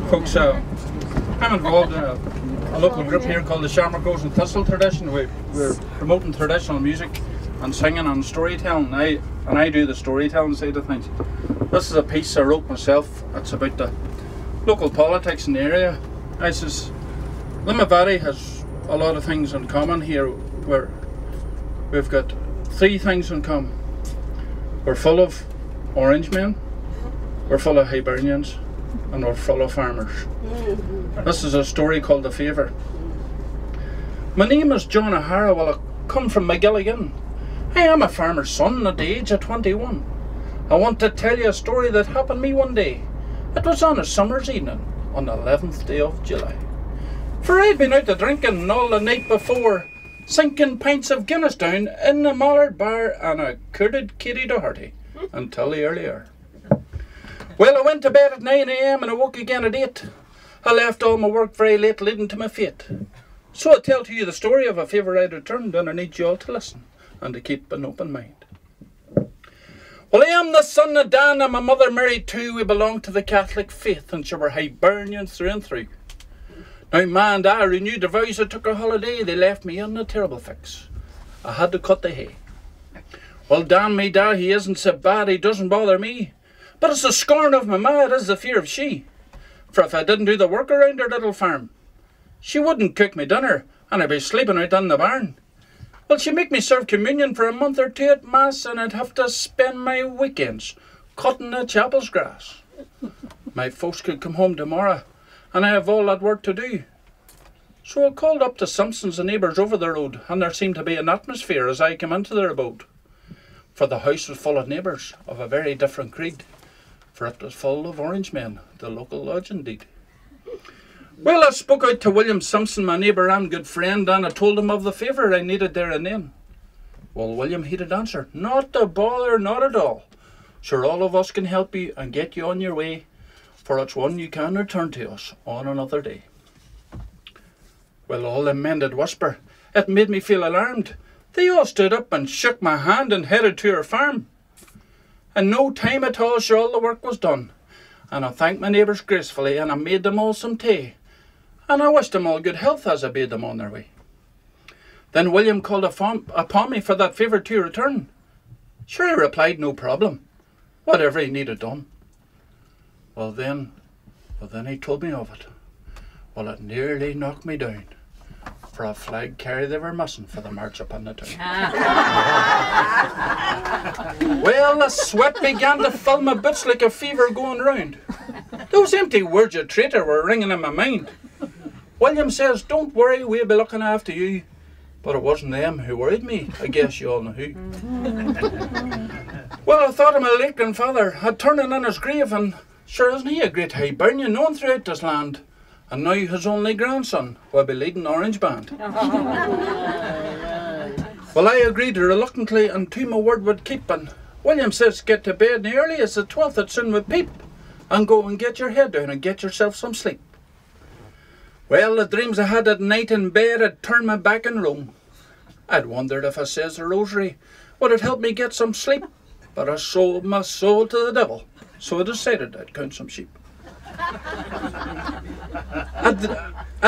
Folks, I'm involved in a local group here called the Shamrock Rose and Thistle Tradition. We're promoting traditional music and singing and storytelling. I do the storytelling side of things. This is a piece I wrote myself. It's about the local politics in the area. I says, Limavady has a lot of things in common here. We've got three things in common. We're full of orange men, we're full of Hibernians, and we're full of farmers. This is a story called The Favour. My name is John O'Hara. Well, I come from McGilligan. I am a farmer's son at the age of 21. I want to tell you a story that happened me one day. It was on a summer's evening, on the 11th day of July. For I'd been out drinking all the night before, sinking pints of Guinness down in the Mallard bar, and I courted Katie Doherty until the early hour. Well, I went to bed at 9 AM and I woke again at 8. I left all my work very late, leading to my fate. So I tell to you the story of a favour I'd returned, and I need you all to listen and to keep an open mind. Well, I am the son of Dan and my mother Mary too. We belong to the Catholic faith, and so we're Hibernians through and through. Now, Ma and I renewed their vows. I took a holiday. They left me in a terrible fix. I had to cut the hay. Well, Dan, me dad, he isn't so bad. He doesn't bother me. But it's the scorn of my ma, it is the fear of she. For if I didn't do the work around her little farm, she wouldn't cook me dinner, and I'd be sleeping out in the barn. Well, she'd make me serve communion for a month or two at Mass, and I'd have to spend my weekends cutting the chapel's grass. My folks could come home tomorrow, and I have all that work to do. So I called up to Simpson's, the neighbours over the road, and there seemed to be an atmosphere as I came into their abode. For the house was full of neighbours of a very different creed, for it was full of orange men, the local lodge indeed. Well, I spoke out to William Simpson, my neighbour and good friend, and I told him of the favour I needed there and then. Well, William, he did answer, not a bother, not at all. Sure, all of us can help you and get you on your way, for it's one you can return to us on another day. Well, all the men did whisper. It made me feel alarmed. They all stood up and shook my hand and headed to her farm. In no time at all, sure, all the work was done. And I thanked my neighbours gracefully, and I made them all some tea. And I wished them all good health as I bade them on their way. Then William called upon me for that favour to return. Sure, I replied, no problem, whatever he needed done. Well then he told me of it. Well, it nearly knocked me down, for a flag carry they were missing for the march upon the town. Well, the sweat began to fill my boots like a fever going round. Those empty words, you traitor, were ringing in my mind. William says, don't worry, we'll be looking after you. But it wasn't them who worried me. I guess you all know who. Well, I thought of my late grandfather. I'd turning in his grave, and sure, isn't he a great Hibernian known throughout this land? And now his only grandson will be leading Orange Band. Well, I agreed reluctantly, and to my word would keep. And William says, get to bed the early as the 12th at soon would peep, and go and get your head down and get yourself some sleep. Well, the dreams I had at night in bed had turned my back and roam. I'd wondered if I says the rosary would it help me get some sleep, but I sold my soul to the devil, so I decided I'd count some sheep. I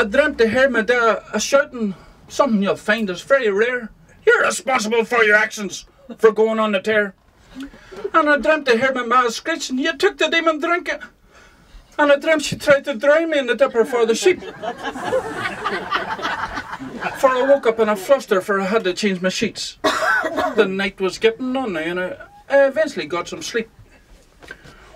dreamt to hear my dad shouting something you'll find is very rare. You're responsible for your actions, for going on the tear. And I dreamt to hear my ma screeching, you took the demon drink. And I dreamt she tried to drown me in the dipper for the sheep. For I woke up in a fluster, for I had to change my sheets. The night was getting on now, and I eventually got some sleep.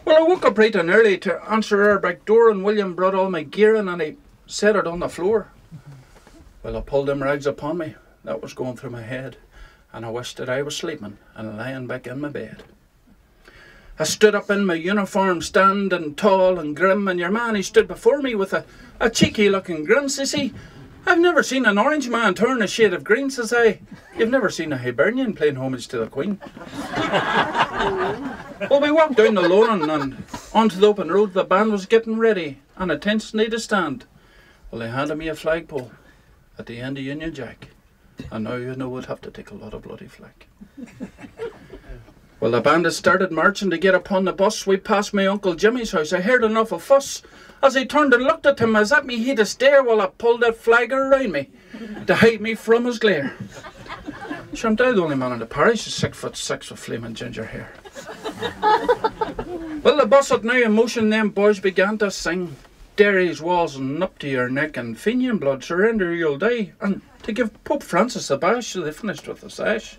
Well, I woke up bright and early to answer our back door, and William brought all my gear in and he set it on the floor. Well, I pulled them rags upon me. That was going through my head, and I wished that I was sleeping and lying back in my bed. I stood up in my uniform, standing tall and grim, and your man, he stood before me with a cheeky-looking grin. Says he, I've never seen an orange man turn a shade of green, says I. You've never seen a Hibernian playing homage to the Queen. Well, we walked down the Lowland and onto the open road. The band was getting ready, and attention needed to stand. Well, they handed me a flagpole at the end of Union Jack, and now you know would have to take a lot of bloody flack. Well, the bandits started marching to get upon the bus. We passed my Uncle Jimmy's house. I heard enough of fuss. As I turned and looked at him, as at me he'd a stare while I pulled that flag around me to hide me from his glare. Sure, I'm the only man in the parish is 6'6" with flaming ginger hair. Well, the bus had now in motion, them boys began to sing. Derry's walls and up to your neck and Fenian blood, surrender you'll die. And to give Pope Francis a bash, they finished with the sash.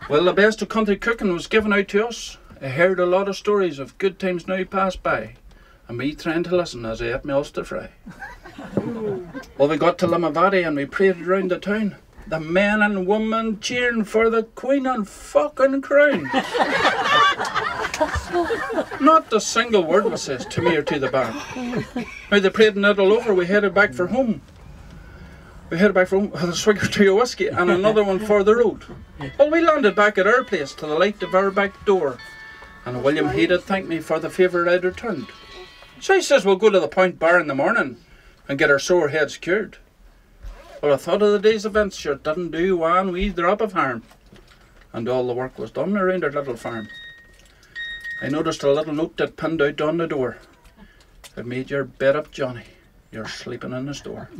Well, the best of country cooking was given out to us. I heard a lot of stories of good times now passed by, and me trying to listen as I ate my Ulster fry. Well, we got to Limavady and we paraded round the town. The men and women cheering for the Queen and fucking crown. Not a single word was said to me or to the band. Now the parading it all over, we headed back for home. We headed back for home with a swig or two of whiskey and another one for the road. Well, we landed back at our place to the light of our back door, and William he did thank me for the favour I'd returned. So he says we'll go to the Point Bar in the morning and get our sore heads cured. Well, I thought of the day's events, sure didn't do one wee drop of harm, and all the work was done around our little farm. I noticed a little note that pinned out on the door. It made your bed up, Johnny. You're sleeping in the store.